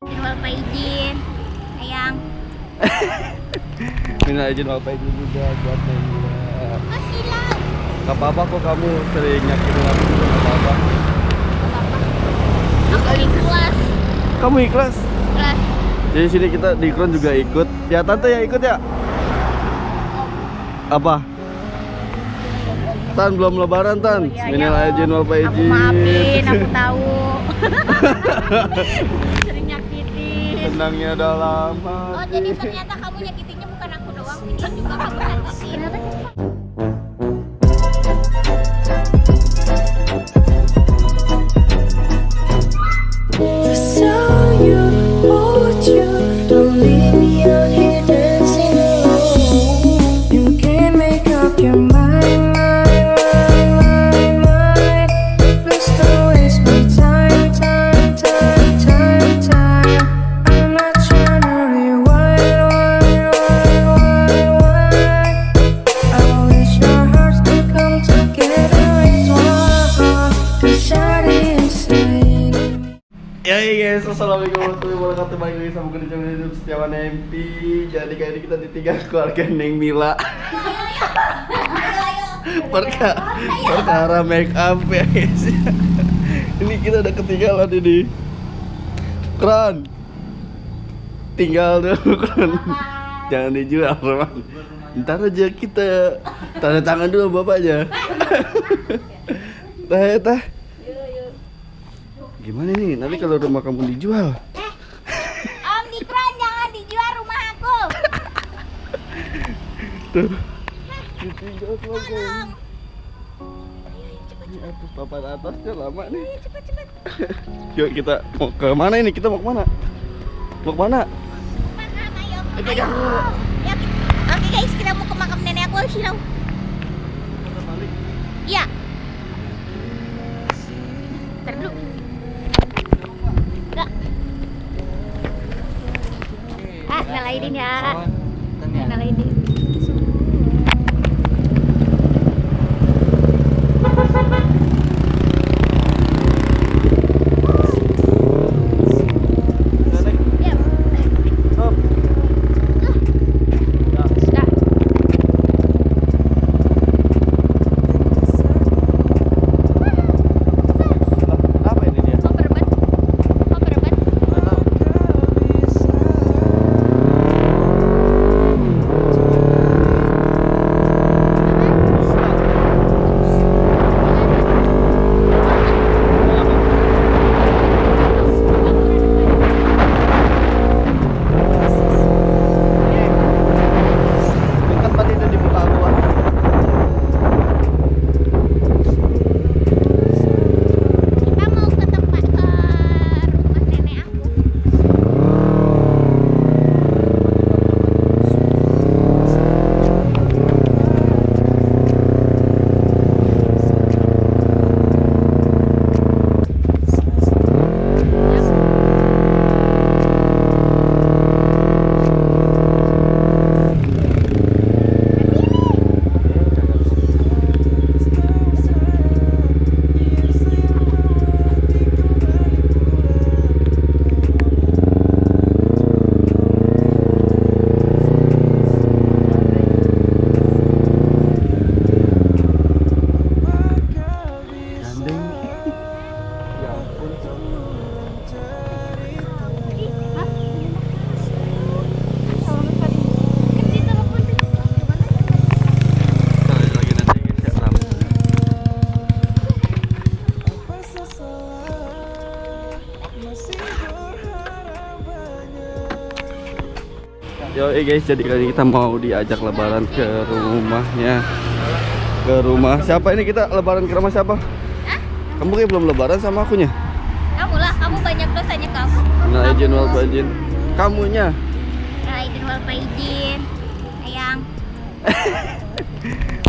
Minal izin, sayang. Minal izin wal faizin juga buat Neng Mila. Oh silau. Gak apa-apa kok, kamu sering nyakitin aku juga gak apa-apa. Aku ikhlas. Kamu ikhlas? Ikhlas. Jadi sini kita di Ikron juga ikut. Ya tante ya ikut ya. Apa? Tan belum lebaran Tan. Iya, Minal ya. izin wal Aku faizin. maafin, aku tahu. Sering nyakitin. Senangnya udah lama. Oh jadi ternyata kamu nyakitinnya bukan aku doang, Vicky juga kamu nyakitin. Don't leave me out here dancing alone. You can't make up your mind, mind. Please don't waste my time. I'm not trying to rewind. I wish our hearts could come together as one. 'Cause shawty inside. Ya guys, assalamualaikum warahmatullahi wabarakatuh. Balik lagi sama gue di channel YouTube Setiawan MP. Jadi kali ini kita ditinggal keluarga Neng Mila. Perkara make up ya guys. Ini kita udah ketinggalan ini. Keren. Tinggal dulu keren. Jangan dijual teman. Ntar aja kita tanda tangan dulu bapaknya. Tah. Gimana nih nanti kalau rumah kamu dijual? Om Dikron jangan dijual rumah aku. Tuh. Ditinggal keluarga. Tolong. Ini atas papan atasnya lama nih. Cepet. Yuk kita mau ke mana ini? Kita mau ke mana? Mau ke mana? Mana ayo. Pegang. Ya, oke guys, kita mau ke makam nenek aku silau. Iya. Ntar dulu. Enggak. Nyalain ya. Nyalain. Ya. Stop. Sudah. Apa ini dia? Mau berobat? Nggak tahu. Ini tempat itu dibuka gua. Kita mau ke tempat ke rumah nenek aku. Gandeng. Ya ampun. Sekali lagi nanti guys ya lama. Yo guys, jadi kali ini kita mau diajak lebaran ke rumahnya. Ke rumah siapa ini kita lebaran ke rumah siapa? Hah? Kamu kayak belum lebaran sama akunya. Kamu lah, kamu banyak dosanya kamu. Minal izin wal faizin. Kamunya. Minal izin wal faizin, sayang.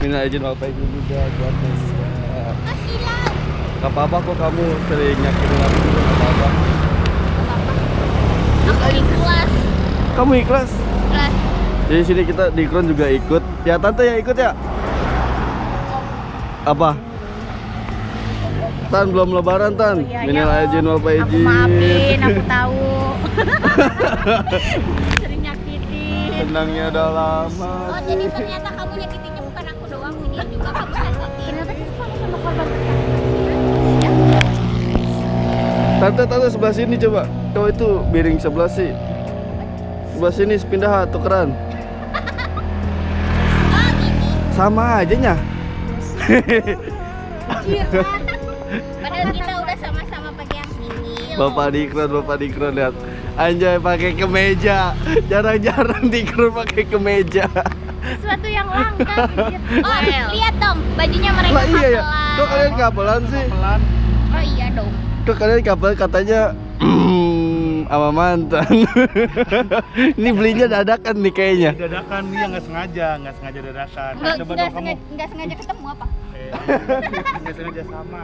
Minal izin wal faizin juga buat Neng Mila. Oh silau. Gak apa-apa kok, kamu sering nyakitin aku juga gak apa-apa. Aku ikhlas. Kamu ikhlas? Ikhlas. Jadi sini kita di Ikron juga ikut. Ya tante ya ikut ya. Apa? Tan belum lebaran Tan. Iya, Minal ya. aijin wal Aku faizin. maafin, aku tahu. Sering nyakitin. Tenangnya udah lama. Oh, jadi ternyata kamu nyakitinnya bukan aku doang, dia juga kamu sakitin. Ternyata kita sama-sama korban Tante sebelah sini coba. Coba itu piring sebelah sih. Sebelah sini pindah tukeran. Oh, gini. Sama aja nya. Padahal kita udah sama-sama pakai yang ini. Bapak Dikron lihat. Anjay pakai kemeja. Jarang-jarang Dikron pakai kemeja. Sesuatu yang langka. Oh, lihat dong, bajunya mereka Lah iya ya. kapelan. Kok kalian kapelan sih? Oh iya dong. Kok kalian kapal katanya sama mantan. Ini belinya dadakan nih kayaknya. Dadakan dia nggak sengaja dadakan. Coba dong kamu. Enggak sengaja ketemu apa? Nggak sengaja sama.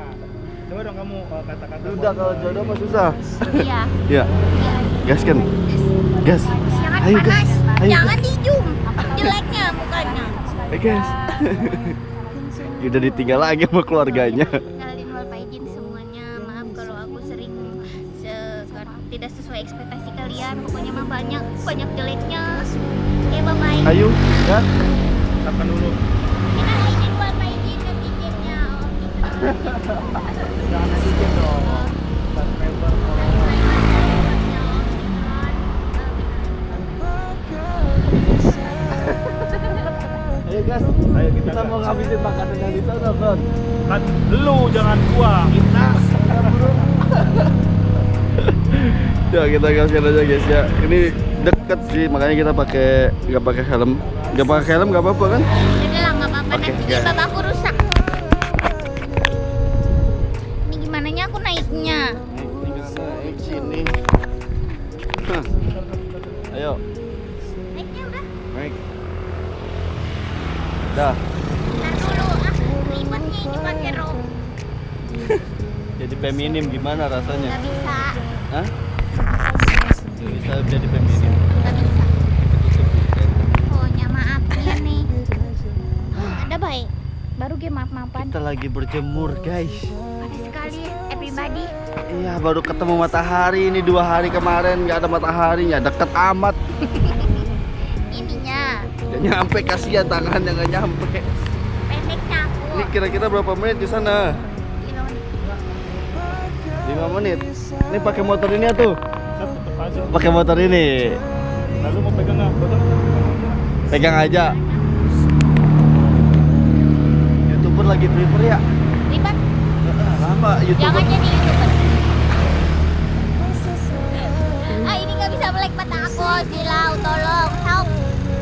Coba dong kamu kata-kata. Udah kalau jodoh mah susah. Iya. Ya, Iya. gas kan? Gas. Jangan Ayo panas. gas. Ayo Jangan gas. dijum. Jeleknya mukanya. Ayo gas. Udah ditinggal lagi sama keluarganya. Kenalin wal faizin semuanya. Maaf kalau aku sering tidak sesuai ekspektasi kalian. Pokoknya mah banyak jeleknya. Oke, bye-bye. Ayo, gas. Tahan dulu. Kita izin wal faizin netizennya. Oh, gitu. Jangan netizen dong. Subscriber Ayo gas. Ayo kita Mau ngabisin makanan yang di sana, Bro. kan lu jangan gua. Kita. Ya kita gaskan aja guys ya. Ini deket sih makanya kita nggak pakai helm. Nggak pakai helm nggak apa-apa kan? Udah lah, nggak apa-apa. Oke, Nanti gas. bapakku rusak. Ini gimana nya aku naiknya? Tinggal naik sini. Hah. Ayo, Naiknya udah. naik. Dah. Ntar dulu, ribetnya ini pakai rok. Jadi feminim gimana rasanya? Nggak bisa, Hah? Nggak bisa jadi feminim. nggak bisa. Pokoknya maafnya nih. Ada baik. Baru game maaf-maafan. Kita lagi berjemur guys. Panas sekali, everybody. Iya baru ketemu matahari ini 2 hari kemarin nggak ada mataharinya deket amat. Ininya Nggak nyampe kasihan tangannya nggak nyampe. pendeknya aku. Ini kira-kira berapa menit di sana? 5 menit. Ini pakai motor ini ya tuh. Tetep aja. Pakai motor ini. Lalu mau pegang nggak? Betul. Pegang aja. YouTuber lagi prepare ya. Ribet. Lama YouTuber. Jangan jadi YouTuber. Ah, ini nggak bisa melek mata aku. Silau, tolong, help,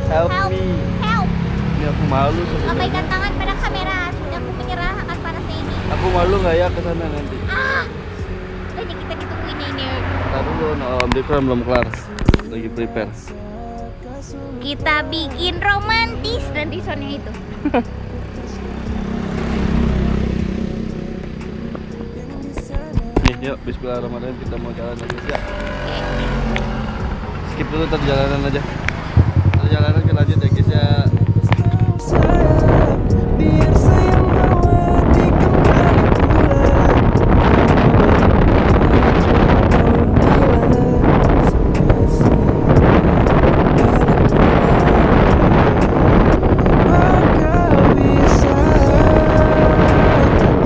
Help help, me. help. Ini aku malu sebenarnya. Lambaikan tangan pada kamera. Sudah aku menyerah akan panasnya ini. Aku malu nggak ya ke sana nanti? Ah, jadi kita ditungguin ini. Ntar dulu, no, Om Dikron belum kelar. Lagi prepare. Kita bikin romantis nanti soalnya itu. Nih, yuk, bismillahirrahmanirrahim kita mau jalan aja ya. Skip dulu tadi jalanan aja. Tadi jalanan kita lanjut ya guys ya. Biar sayang bawa di kembali pulang. Apakah bisa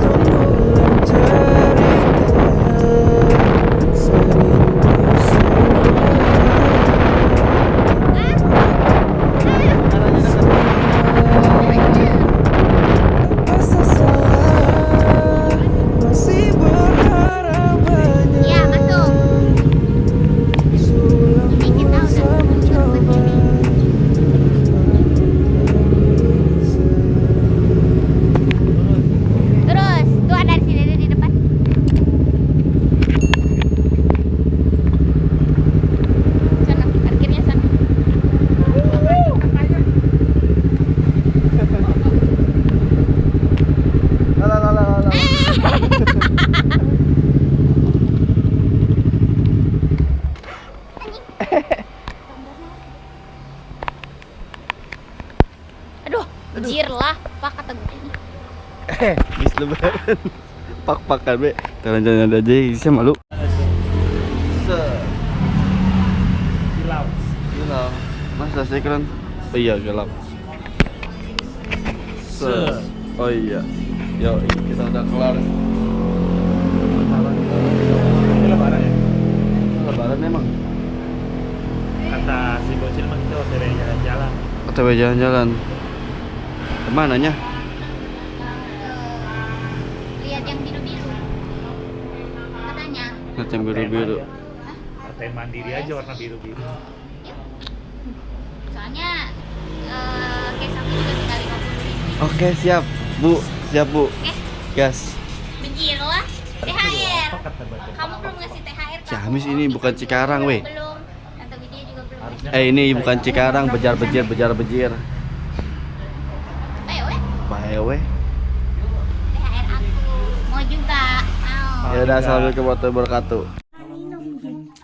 terulang cerita serindu Rasa salah masih berharap banyak. Ya, masuk. Sulam Ini kita berusaha udah mencoba. Terus, tuh ada di sini ada di depan. Sana, parkirnya sana. Lala. Aduh, jir lah, apa kata gue ini? Bis lebaran. Pak-pakan be. Jalan-jalan aja saya malu. Silau. Gila. Masa sih keren? Oh iya gelap. Oh iya. Yo, kita udah kelar. Ini lebaran ya? Lebaran emang. Kata si bocil mah kita OTW jalan-jalan. OTW jalan-jalan. Kemananya? Lihat yang biru-biru. Katanya. Lihat yang biru-biru. Partai Mandiri aja warna biru-biru. Soalnya cash aku juga tinggal 50.000. Oke, siap. Bu, siap, Bu. Oke. Gas. Benjir lah. THR. Apa kata baca? Kamu belum ngasih THR kan? Ciamis ini bukan Cikarang, weh. Belum. Tante Widya juga belum. Harusnya Ini bukan Cikarang, bejar-bejir. Ayo weh. Bae weh. THR aku. Mau juga. Mau. Ya udah, assalamualaikum warahmatullahi wabarakatuh.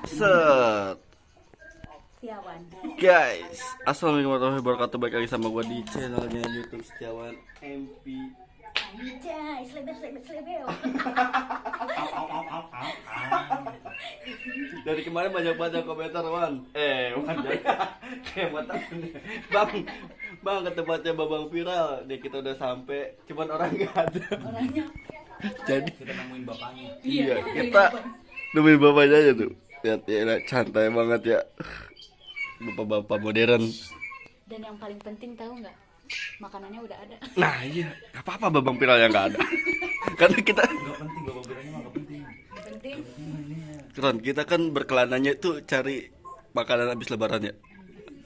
Set. Guys, assalamualaikum warahmatullahi wabarakatuh. Balik lagi sama gue di channelnya YouTube Setiawan MP. Anjay, selebel. Dari kemarin banyak banget komentar Wan. Wan kayak mata bang ke tempatnya babang viral. Nih kita udah sampai, cuman orang nggak ada. Jadi kita nemuin bapaknya. iya kita nemuin bapaknya aja tuh. Lihat ya, santai banget ya. Bapak-bapak modern. Dan yang paling penting tahu nggak? Makanannya udah ada. Nah iya, nggak apa-apa babang viral yang nggak ada. Karena kita Enggak penting bapak bilangnya mah enggak penting. Penting. keren, kita kan berkelanannya tuh cari makanan habis lebaran ya.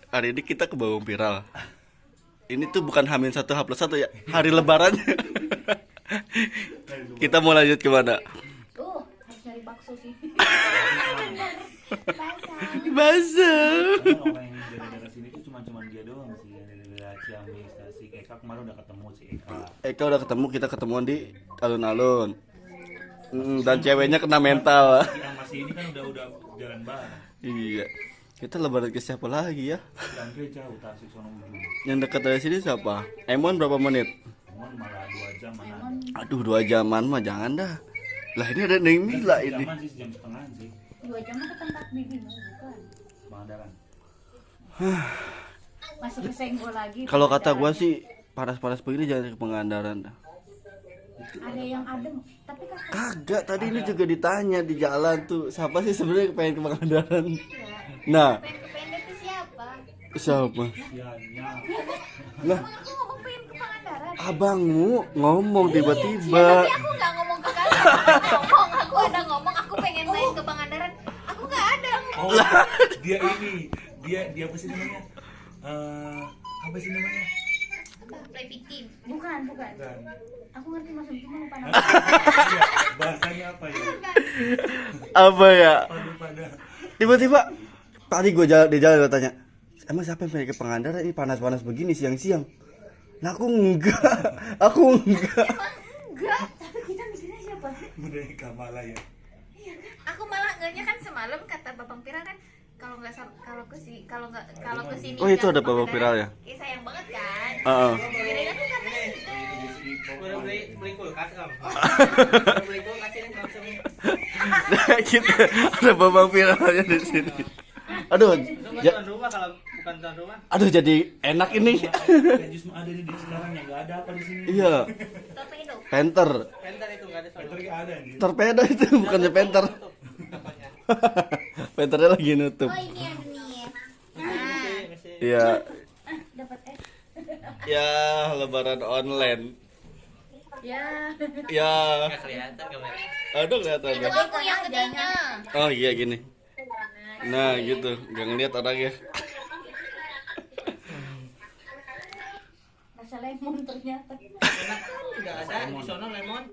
Hari ini kita ke babang viral. Ini tuh bukan H-1 H+1 ya, hari lebaran. Kita mau lanjut kemana? Harus nyari bakso sih. Basah. Karena orang yang dari sini tuh cuma dia doang sih, yang dari Ciamis. Si Eka kemarin udah ketemu si Eka. Eka udah ketemu, kita ketemuan di alun-alun. Dan ceweknya kena mental. Yang masih ini kan udah jalan bareng. Iya. Kita lebaran ke siapa lagi ya? Andre jauh Tasik sono ujung. Yang dekat dari sini siapa? Emon berapa menit? Cuman malah 2 jam mana? Aduh 2 jaman mah jangan dah. Lah ini ada Neng Mila ini. Jaman sih sejam setengah sih. 2 jam ke tempat bibi bukan. Pangandaran. Masih kesenggol lagi. Kalau kata gua sih panas-panas begini jangan ke Pangandaran dah. Ada yang adem, tapi Kagak, tadi ini juga ditanya di jalan tuh, siapa sih sebenarnya pengen ke Pangandaran? Nah, Pengen ke pendek tuh siapa? siapa? Sianya. Nah, Aku ngomong pengen ke Pangandaran. abangmu ngomong Iya, tiba-tiba. tapi aku nggak ngomong ke kalian. Aku ada ngomong, aku pengen main ke Pangandaran. Aku nggak ada. Oh, dia ini. Dia apa sih namanya? Apa sih namanya? Play victim. bukan. Bukan. Aku ngerti maksudnya cuma lupa nama. Iya, bahasanya apa ya? Apa ya? Pada. Tiba-tiba tadi gue di jalan gue tanya, emang siapa yang pengen ke Pangandaran ini panas-panas begini siang-siang? Nah aku enggak. Enggak. Tapi kita mikirnya siapa? Mereka malah ya. Aku malah ngenya kan semalam kata Babang Pira kan kalau ke sini. Oh, itu ada Babang Pira ya? Iya sayang banget kan. Heeh. Kirain aku karena itu. Udah beli kulkas kamu. Beli kulkas ini langsung. Kita ada babang viralnya di sini. Aduh, Tuan rumah kalau bukan tuan rumah. aduh jadi enak ini. Ya justru ada di sekarang yang enggak ada apa di sini. Iya, Torpedo. penter. Penter itu enggak ada soalnya. Peter enggak ada nih. Torpedo itu bukannya penter. Apanya? Penternya lagi nutup. Oh ini ada nih. Nah, Mesti. Iya. Dapat Ya, lebaran online. Ya. Ya, Enggak kelihatan kamera. aduh kelihatan. itu aku yang gedenya. Oh iya gini. Nah gitu, nggak ngeliat orangnya. Rasa lemon ternyata. Enak. Enggak ada di sono lemon.